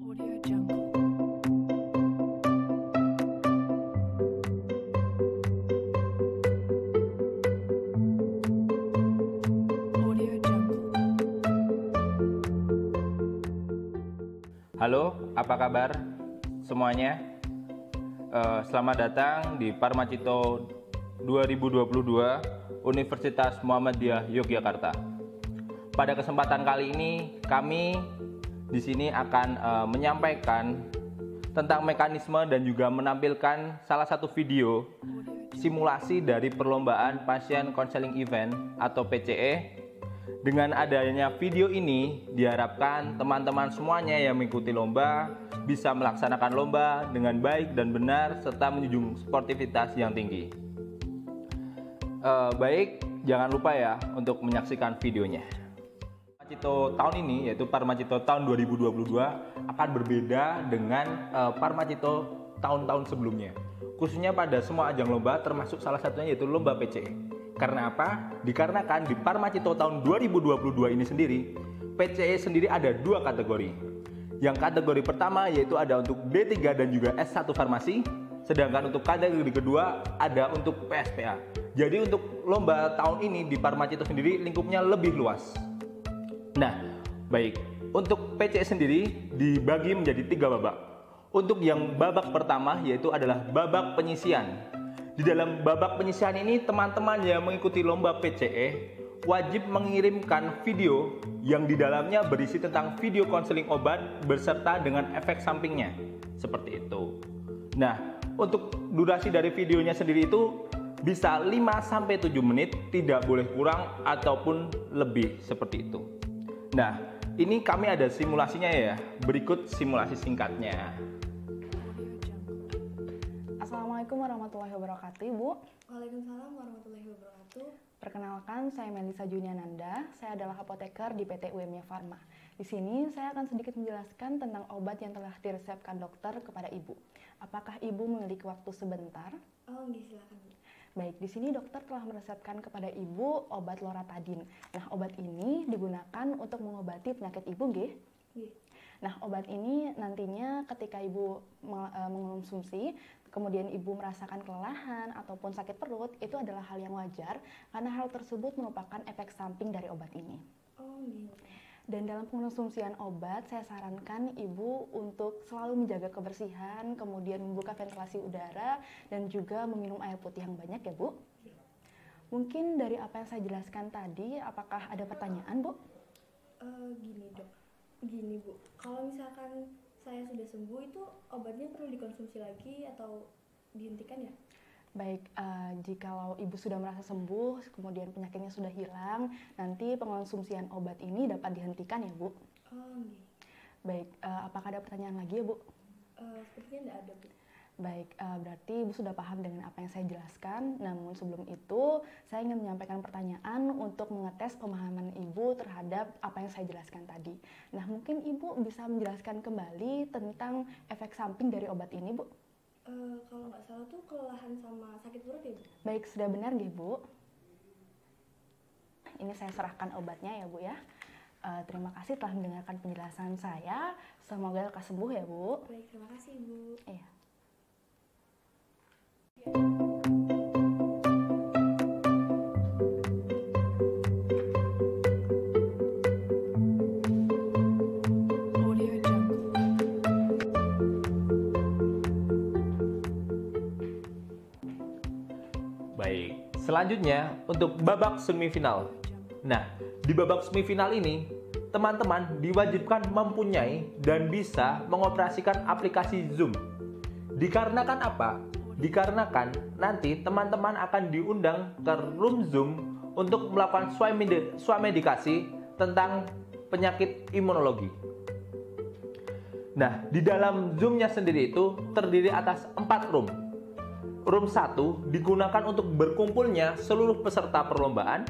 Audio Jungle. Audio Jungle. Halo, apa kabar semuanya? Selamat datang di Parmacito 2022 Universitas Muhammadiyah Yogyakarta. Pada kesempatan kali ini kami di sini akan menyampaikan tentang mekanisme dan juga menampilkan salah satu video simulasi dari perlombaan Pasien Counseling Event atau PCE. Dengan adanya video ini diharapkan teman-teman semuanya yang mengikuti lomba bisa melaksanakan lomba dengan baik dan benar serta menjunjung sportivitas yang tinggi. Baik, jangan lupa ya untuk menyaksikan videonya. Parmacito tahun ini, yaitu Parmacito tahun 2022 akan berbeda dengan Parmacito tahun-tahun sebelumnya, khususnya pada semua ajang lomba, termasuk salah satunya yaitu lomba PCE. Karena apa? Dikarenakan di Parmacito tahun 2022 ini sendiri, PCE sendiri ada dua kategori. Yang kategori pertama yaitu ada untuk D3 dan juga S1 Farmasi, sedangkan untuk kategori kedua ada untuk PSPA. Jadi untuk lomba tahun ini di Parmacito sendiri lingkupnya lebih luas. Nah, baik. Untuk PCE sendiri dibagi menjadi 3 babak. Untuk yang babak pertama yaitu adalah babak penyisian. Di dalam babak penyisian ini teman-teman yang mengikuti lomba PCE wajib mengirimkan video yang di dalamnya berisi tentang video konseling obat beserta dengan efek sampingnya. Seperti itu. Nah, untuk durasi dari videonya sendiri itu bisa 5-7 menit, tidak boleh kurang ataupun lebih seperti itu. Nah, ini kami ada simulasinya ya. Berikut simulasi singkatnya. Assalamualaikum warahmatullahi wabarakatuh, Ibu. Waalaikumsalam warahmatullahi wabarakatuh. Perkenalkan, saya Melisa Juniananda. Saya adalah apoteker di PT UMY Pharma. Di sini saya akan sedikit menjelaskan tentang obat yang telah diresepkan dokter kepada Ibu. Apakah Ibu memiliki waktu sebentar? Oh, nggih, silakan, Bu. Baik, di sini dokter telah meresepkan kepada Ibu obat Loratadin. Nah, obat ini digunakan untuk mengobati penyakit Ibu, nggih? Nggih. Nah, obat ini nantinya ketika Ibu mengonsumsi, kemudian Ibu merasakan kelelahan ataupun sakit perut, itu adalah hal yang wajar karena hal tersebut merupakan efek samping dari obat ini. Oh, nggih. Dan dalam pengonsumsian obat, saya sarankan Ibu untuk selalu menjaga kebersihan, kemudian membuka ventilasi udara, dan juga meminum air putih yang banyak ya, Bu. Mungkin dari apa yang saya jelaskan tadi, apakah ada pertanyaan, Bu? Gini, Dok. Gini, Bu. Kalau misalkan saya sudah sembuh, itu obatnya perlu dikonsumsi lagi atau dihentikan ya? Baik, jikalau Ibu sudah merasa sembuh, kemudian penyakitnya sudah hilang, nanti pengonsumsian obat ini dapat dihentikan ya, Bu. Oh, nggih. Baik, apakah ada pertanyaan lagi ya, Bu? Sepertinya tidak ada, Bu. Baik, berarti Ibu sudah paham dengan apa yang saya jelaskan. Namun sebelum itu, saya ingin menyampaikan pertanyaan untuk mengetes pemahaman Ibu terhadap apa yang saya jelaskan tadi. Nah, mungkin Ibu bisa menjelaskan kembali tentang efek samping dari obat ini, Bu? Kalau nggak salah tuh kelelahan sama sakit perut ya, Bu? Baik, sudah benar nggih, Bu? Ini saya serahkan obatnya ya, Bu ya. Terima kasih telah mendengarkan penjelasan saya. Semoga lekas sembuh ya, Bu. Baik, terima kasih, Bu. Iya. Audio Jungle. Baik, selanjutnya untuk babak semifinal. Nah, di babak semifinal ini, teman-teman diwajibkan mempunyai dan bisa mengoperasikan aplikasi Zoom. Dikarenakan apa? Dikarenakan nanti teman-teman akan diundang ke room Zoom untuk melakukan swamedikasi tentang penyakit imunologi. Nah, di dalam Zoom-nya sendiri itu terdiri atas 4 room. Room 1 digunakan untuk berkumpulnya seluruh peserta perlombaan.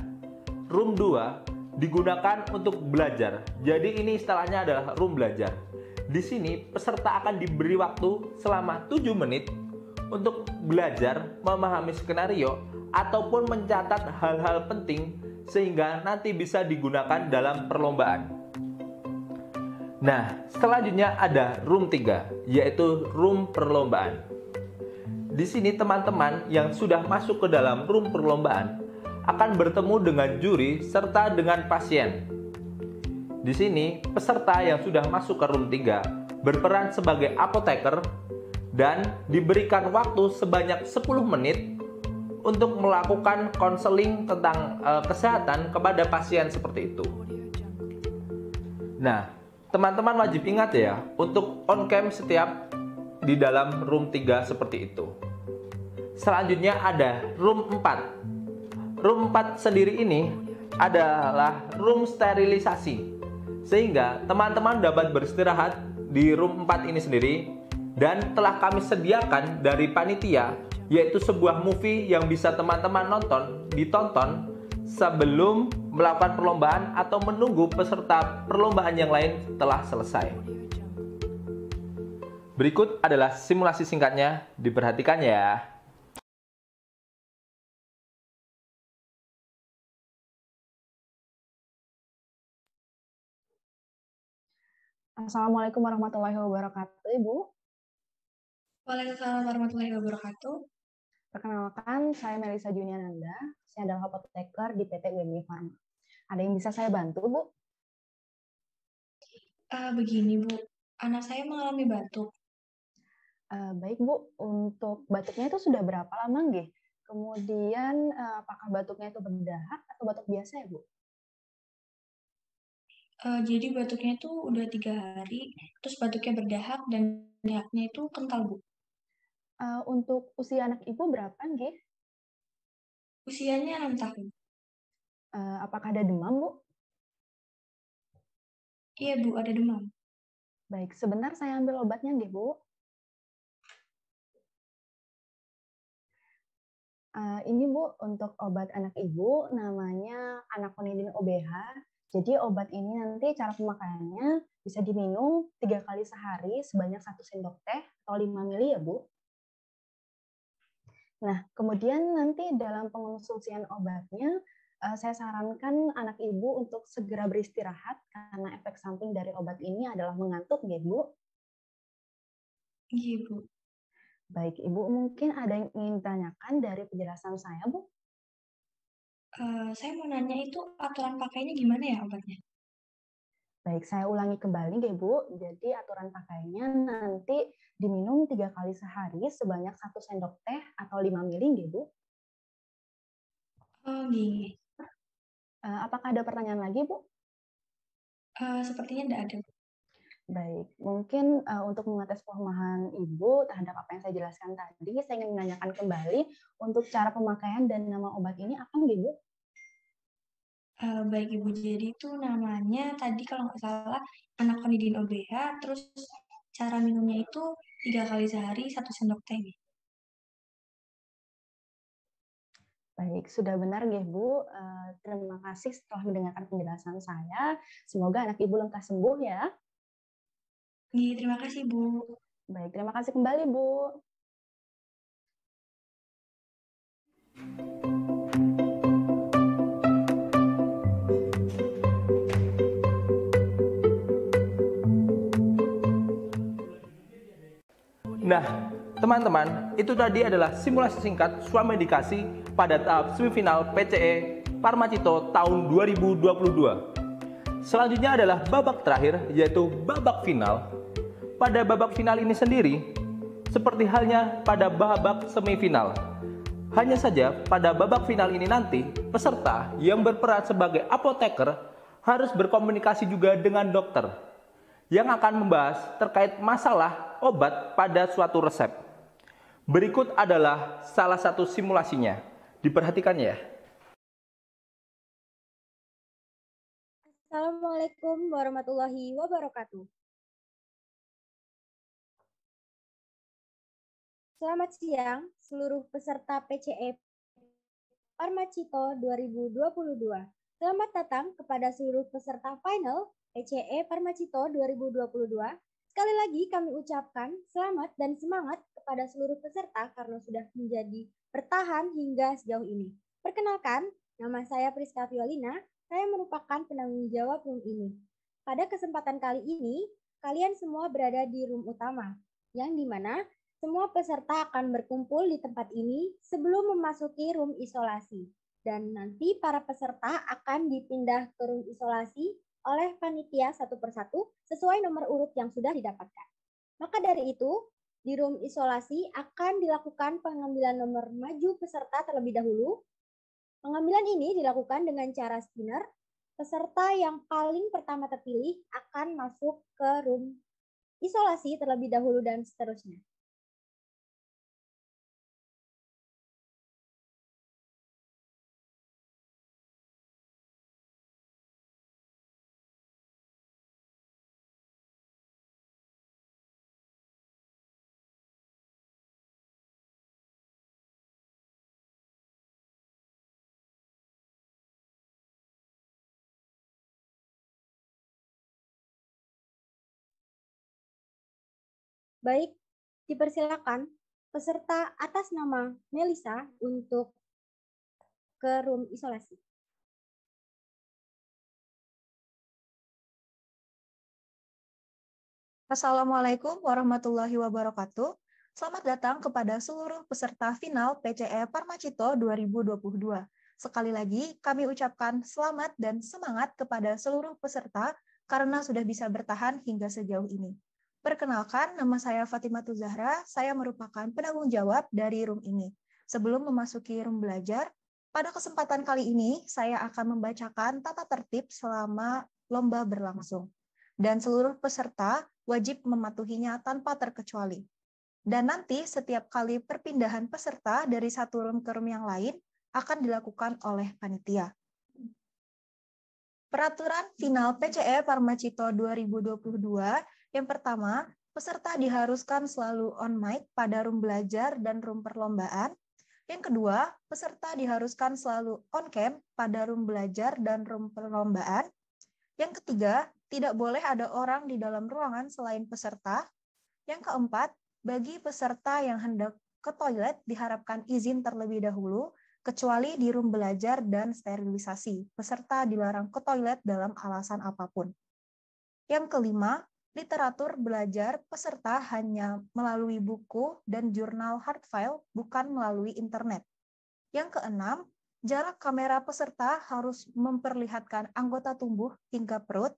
Room 2 digunakan untuk belajar. Jadi ini istilahnya adalah room belajar. Di sini peserta akan diberi waktu selama 7 menit untuk belajar memahami skenario ataupun mencatat hal-hal penting sehingga nanti bisa digunakan dalam perlombaan. Nah, selanjutnya ada room 3, yaitu room perlombaan. Di sini teman-teman yang sudah masuk ke dalam room perlombaan akan bertemu dengan juri serta dengan pasien. Di sini, peserta yang sudah masuk ke room 3 berperan sebagai apoteker dan diberikan waktu sebanyak 10 menit untuk melakukan konseling tentang kesehatan kepada pasien seperti itu. Audio Jungle. Nah, teman-teman wajib ingat ya, untuk on cam setiap di dalam room 3 seperti itu. Selanjutnya ada room 4. Room 4 sendiri ini adalah room sterilisasi. Sehingga teman-teman dapat beristirahat di room 4 ini sendiri dan telah kami sediakan dari panitia, yaitu sebuah movie yang bisa teman-teman ditonton sebelum melakukan perlombaan atau menunggu peserta perlombaan yang lain telah selesai. Audio Jungle. Berikut adalah simulasi singkatnya, diperhatikan ya. Assalamualaikum warahmatullahi wabarakatuh, Ibu. Waalaikumsalam warahmatullahi wabarakatuh. Perkenalkan, saya Melisa Juniananda. Saya adalah apoteker di PT UMI Pharma. Ada yang bisa saya bantu, Bu? Begini Bu, anak saya mengalami batuk. Baik, Bu. Untuk batuknya itu sudah berapa lama, nggih? Kemudian, apakah batuknya itu berdahak atau batuk biasa ya, Bu? Jadi batuknya itu udah 3 hari, terus batuknya berdahak dan dahaknya itu kental Bu. Untuk usia anak Ibu berapa, nggih? Usianya 6 tahun. Apakah ada demam, Bu? Iya Bu, ada demam. Baik, sebentar saya ambil obatnya, nggih, Bu. Ini Bu, untuk obat anak Ibu namanya Anaconidin OBH. Jadi obat ini nanti cara pemakaiannya bisa diminum 3 kali sehari sebanyak 1 sendok teh atau 5 ml ya Bu. Nah, kemudian nanti dalam pengonsulsian obatnya, saya sarankan anak Ibu untuk segera beristirahat karena efek samping dari obat ini adalah mengantuk ya Bu. Iya Bu. Baik, Ibu mungkin ada yang ingin ditanyakan dari penjelasan saya, Bu? Saya mau nanya itu aturan pakainya gimana ya obatnya? Baik, saya ulangi kembali deh, Bu. Jadi aturan pakainya nanti diminum 3 kali sehari sebanyak 1 sendok teh atau 5 ml, nggih, Bu. Oh gini, Apakah ada pertanyaan lagi, Bu? sepertinya tidak ada. Baik, mungkin untuk mengetes pemahaman Ibu terhadap apa yang saya jelaskan tadi, saya ingin menanyakan kembali untuk cara pemakaian dan nama obat ini apa, nggih, Bu? Baik Ibu, jadi itu namanya tadi kalau nggak salah Anaconidin OBH, terus cara minumnya itu 3 kali sehari 1 sendok teh nih. Baik, sudah benar, nggih, Bu. Terima kasih setelah mendengarkan penjelasan saya. Semoga anak Ibu lekas sembuh ya. Nih, terima kasih Bu. Baik, terima kasih kembali, Bu. Nah, teman-teman, itu tadi adalah simulasi singkat swamedikasi pada tahap semifinal PCE Pharmacito tahun 2022. Selanjutnya adalah babak terakhir, yaitu babak final. Pada babak final ini sendiri, seperti halnya pada babak semifinal, hanya saja pada babak final ini nanti, peserta yang berperan sebagai apoteker harus berkomunikasi juga dengan dokter yang akan membahas terkait masalah obat pada suatu resep. Berikut adalah salah satu simulasinya. Diperhatikan ya. Assalamualaikum warahmatullahi wabarakatuh. Selamat siang seluruh peserta PCE Parmacito 2022. Selamat datang kepada seluruh peserta final PCE Parmacito 2022. Sekali lagi kami ucapkan selamat dan semangat kepada seluruh peserta karena sudah menjadi bertahan hingga sejauh ini. Perkenalkan, nama saya Priska Violina. Saya merupakan penanggung jawab room ini. Pada kesempatan kali ini, kalian semua berada di room utama, yang dimana semua peserta akan berkumpul di tempat ini sebelum memasuki room isolasi. Dan nanti para peserta akan dipindah ke room isolasi oleh panitia satu persatu sesuai nomor urut yang sudah didapatkan. Maka dari itu, di room isolasi akan dilakukan pengambilan nomor maju peserta terlebih dahulu. Pengambilan ini dilakukan dengan cara spinner. Peserta yang paling pertama terpilih akan masuk ke room isolasi terlebih dahulu dan seterusnya. Baik, dipersilakan peserta atas nama Melisa untuk ke room isolasi. Assalamualaikum warahmatullahi wabarakatuh. Selamat datang kepada seluruh peserta final PCE Parmacito 2022. Sekali lagi, kami ucapkan selamat dan semangat kepada seluruh peserta karena sudah bisa bertahan hingga sejauh ini. Perkenalkan, nama saya Fatimatu Zahra, saya merupakan penanggung jawab dari room ini. Sebelum memasuki room belajar, pada kesempatan kali ini saya akan membacakan tata tertib selama lomba berlangsung. Dan seluruh peserta wajib mematuhinya tanpa terkecuali. Dan nanti setiap kali perpindahan peserta dari satu room ke room yang lain akan dilakukan oleh panitia. Peraturan final PCE Parmacito 2022, yang pertama, peserta diharuskan selalu on mic pada room belajar dan room perlombaan. Yang kedua, peserta diharuskan selalu on cam pada room belajar dan room perlombaan. Yang ketiga, tidak boleh ada orang di dalam ruangan selain peserta. Yang keempat, bagi peserta yang hendak ke toilet diharapkan izin terlebih dahulu, kecuali di room belajar dan sterilisasi. Peserta dilarang ke toilet dalam alasan apapun. Yang kelima, literatur belajar peserta hanya melalui buku dan jurnal hard file, bukan melalui internet. Yang keenam, jarak kamera peserta harus memperlihatkan anggota tubuh hingga perut.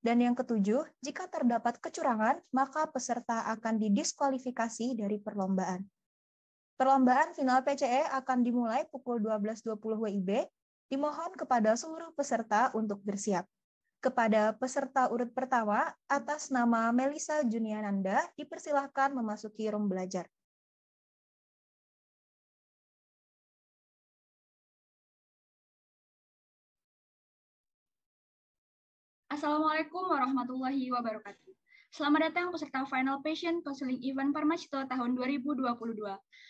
Dan yang ketujuh, jika terdapat kecurangan, maka peserta akan didiskualifikasi dari perlombaan. Perlombaan final PCE akan dimulai pukul 12.20 WIB. Dimohon kepada seluruh peserta untuk bersiap. Kepada peserta urut pertama, atas nama Melisa Juniananda, dipersilahkan memasuki room belajar. Assalamualaikum warahmatullahi wabarakatuh. Selamat datang peserta Final Passion Counseling Event Parmacito tahun 2022.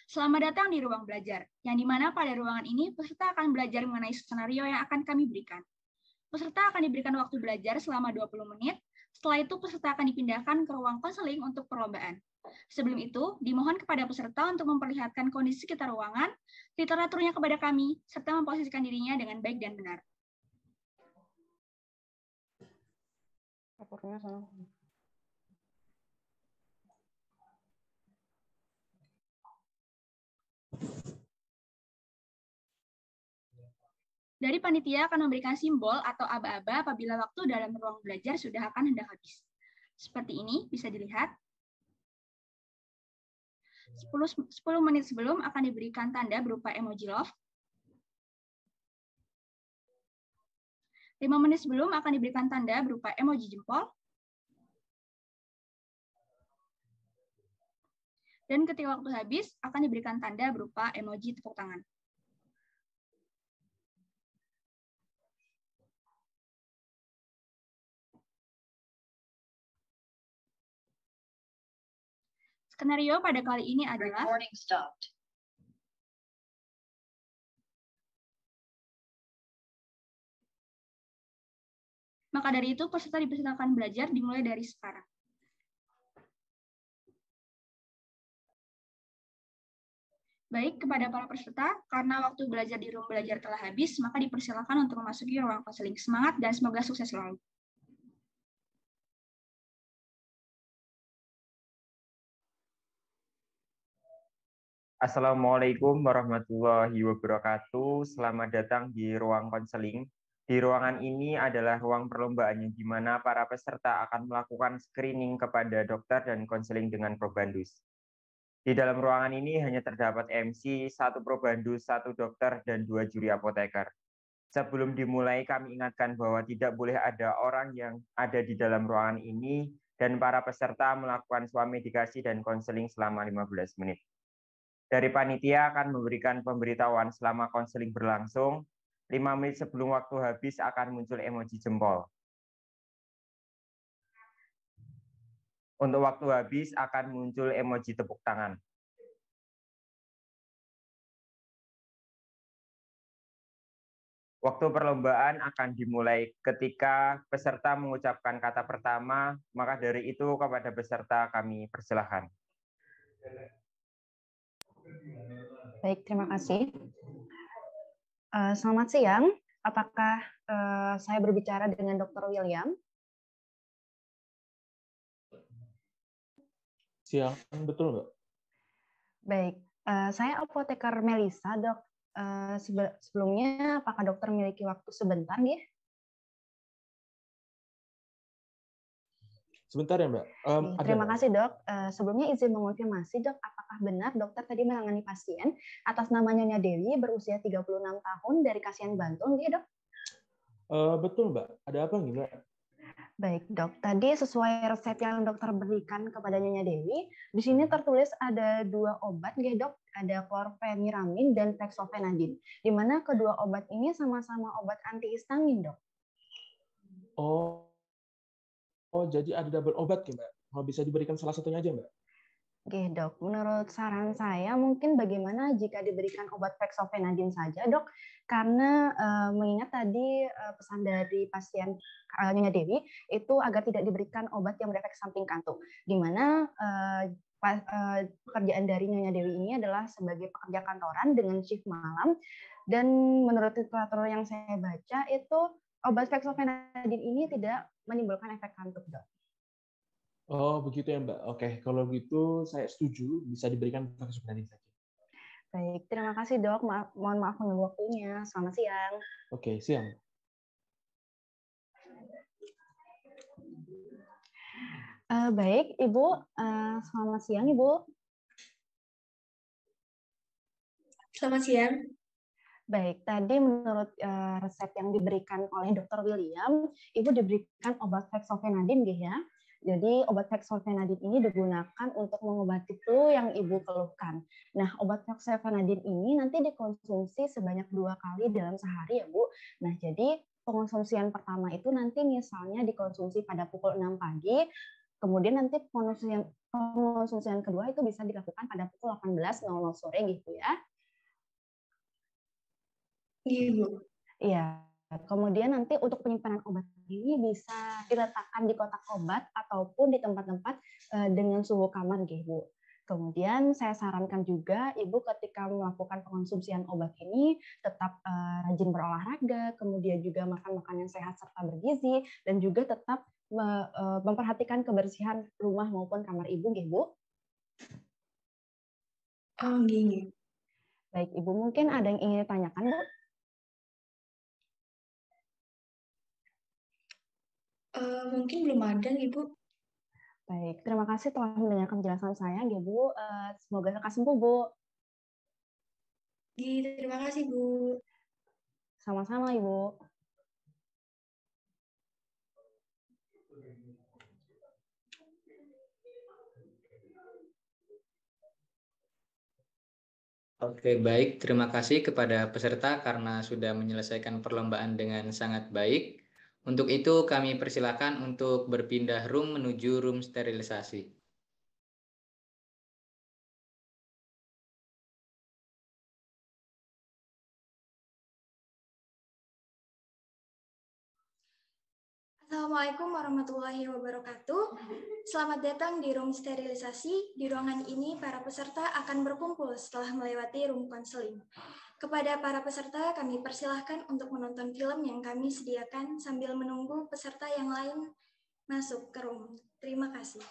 Selamat datang di ruang belajar, yang dimana pada ruangan ini peserta akan belajar mengenai skenario yang akan kami berikan. Peserta akan diberikan waktu belajar selama 20 menit, setelah itu peserta akan dipindahkan ke ruang konseling untuk perlombaan. Sebelum itu, dimohon kepada peserta untuk memperlihatkan kondisi sekitar ruangan, literaturnya kepada kami, serta memposisikan dirinya dengan baik dan benar. Dari panitia akan memberikan simbol atau aba-aba apabila waktu dalam ruang belajar sudah akan hendak habis. Seperti ini, bisa dilihat. 10 menit sebelum akan diberikan tanda berupa emoji love. 5 menit sebelum akan diberikan tanda berupa emoji jempol. Dan ketika waktu habis, akan diberikan tanda berupa emoji tepuk tangan. Skenario pada kali ini adalah maka dari itu peserta dipersilakan belajar dimulai dari sekarang. Baik, kepada para peserta, karena waktu belajar di ruang belajar telah habis, maka dipersilakan untuk memasuki ruang konseling. Semangat dan semoga sukses selalu. Assalamualaikum warahmatullahi wabarakatuh. Selamat datang di ruang konseling. Di ruangan ini adalah ruang perlombaan yang di mana para peserta akan melakukan screening kepada dokter dan konseling dengan probandus. Di dalam ruangan ini hanya terdapat MC, 1 probandus, 1 dokter, dan 2 juri apoteker. Sebelum dimulai, kami ingatkan bahwa tidak boleh ada orang yang ada di dalam ruangan ini dan para peserta melakukan swamedikasi dan konseling selama 15 menit. Dari panitia akan memberikan pemberitahuan selama konseling berlangsung. 5 menit sebelum waktu habis akan muncul emoji jempol. Untuk waktu habis akan muncul emoji tepuk tangan. Waktu perlombaan akan dimulai ketika peserta mengucapkan kata pertama, maka dari itu kepada peserta kami persilahkan. Baik, terima kasih. Selamat siang. Apakah saya berbicara dengan Dr. William? Siang, betul Mbak? Baik, saya apoteker Melisa, Dok. Sebelumnya, apakah dokter memiliki waktu sebentar, ya? Sebentar ya Mbak. Terima kasih, Dok. Sebelumnya izin mengonfirmasi, Dok, apakah benar dokter tadi menangani pasien atas nama Nyonya Dewi berusia 36 tahun dari Kasihan Bantul, ya, Dok? Betul Mbak. Ada apa nih Mbak? Baik, Dok. Tadi sesuai resep yang dokter berikan kepada Nyonya Dewi, di sini tertulis ada 2 obat, ya, Dok. Ada chlorpheniramine dan fexofenadine, di mana kedua obat ini sama-sama obat antihistamin, Dok. Oh, jadi ada double obat ya Mbak? Mau bisa diberikan salah satunya aja Mbak? Oke, Dok. Menurut saran saya, mungkin bagaimana jika diberikan obat fexofenadine saja, Dok? Karena mengingat tadi pesan dari pasien Nyonya Dewi itu agar tidak diberikan obat yang berefek samping kantuk, di mana pekerjaan dari Nyonya Dewi ini adalah sebagai pekerja kantoran dengan shift malam, dan menurut literatur yang saya baca itu obat fexofenadine ini tidak menimbulkan efek kantuk, Dok. Oh, begitu ya Mbak. Oke, kalau gitu saya setuju bisa diberikan fexofenadine saja. Baik, terima kasih, Dok. Mohon maaf mengganggu waktunya. Selamat siang. Oke, siang. Baik, Ibu. Selamat siang, Ibu. Selamat siang. Baik, tadi menurut resep yang diberikan oleh Dr. William, Ibu diberikan obat fexofenadine, ya. Jadi obat fexofenadine ini digunakan untuk mengobati flu yang Ibu keluhkan. Nah, obat fexofenadine ini nanti dikonsumsi sebanyak 2 kali dalam sehari, ya, Bu. Nah, jadi pengonsumsian pertama itu nanti misalnya dikonsumsi pada pukul 6 pagi, kemudian nanti pengonsumsian kedua itu bisa dilakukan pada pukul 18.00 sore gitu ya. Iya. Iya. Kemudian nanti untuk penyimpanan obat ini bisa diletakkan di kotak obat ataupun di tempat-tempat dengan suhu kamar, Bu. Kemudian saya sarankan juga Ibu ketika melakukan pengonsumsian obat ini tetap rajin berolahraga, kemudian juga makan makanan sehat serta bergizi, dan juga tetap memperhatikan kebersihan rumah maupun kamar Ibu, Bu. Oh, gini. Baik, Ibu, mungkin ada yang ingin ditanyakan, Bu? Mungkin belum ada, Ibu. Baik, terima kasih telah mendengarkan penjelasan saya, Bu. Semoga lekas sembuh, Bu. Terima kasih, Bu. Sama-sama, Ibu. Oke, baik. Terima kasih kepada peserta karena sudah menyelesaikan perlombaan dengan sangat baik. Untuk itu, kami persilakan untuk berpindah room menuju room sterilisasi. Assalamualaikum warahmatullahi wabarakatuh. Selamat datang di room sterilisasi. Di ruangan ini, para peserta akan berkumpul setelah melewati room konseling. Kepada para peserta, kami persilahkan untuk menonton film yang kami sediakan sambil menunggu peserta yang lain masuk ke room. Terima kasih.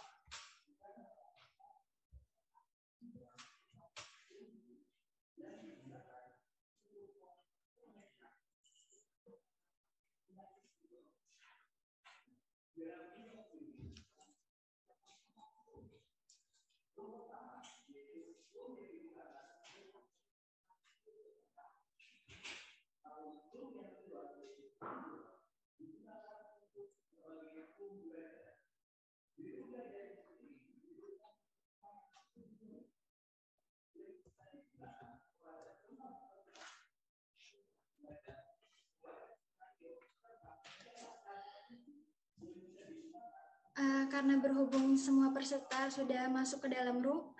Karena berhubung semua peserta sudah masuk ke dalam room,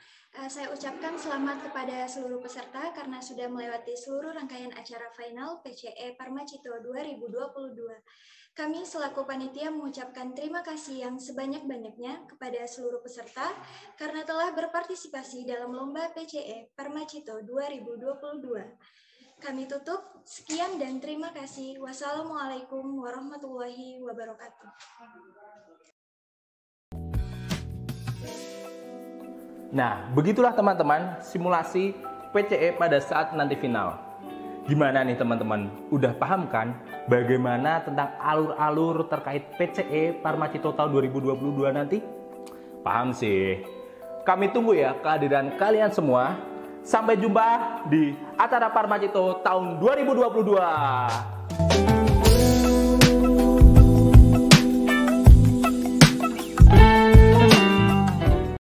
saya ucapkan selamat kepada seluruh peserta karena sudah melewati seluruh rangkaian acara final PCE Parmacito 2022. Kami selaku panitia mengucapkan terima kasih yang sebanyak-banyaknya kepada seluruh peserta karena telah berpartisipasi dalam lomba PCE Parmacito 2022. Kami tutup, sekian dan terima kasih. Wassalamualaikum warahmatullahi wabarakatuh. Nah, begitulah teman-teman simulasi PCE pada saat nanti final. Gimana nih teman-teman? Udah paham kan bagaimana tentang alur-alur terkait PCE Parmacito tahun 2022 nanti? Paham sih. Kami tunggu ya kehadiran kalian semua. Sampai jumpa di acara Parmacito tahun 2022.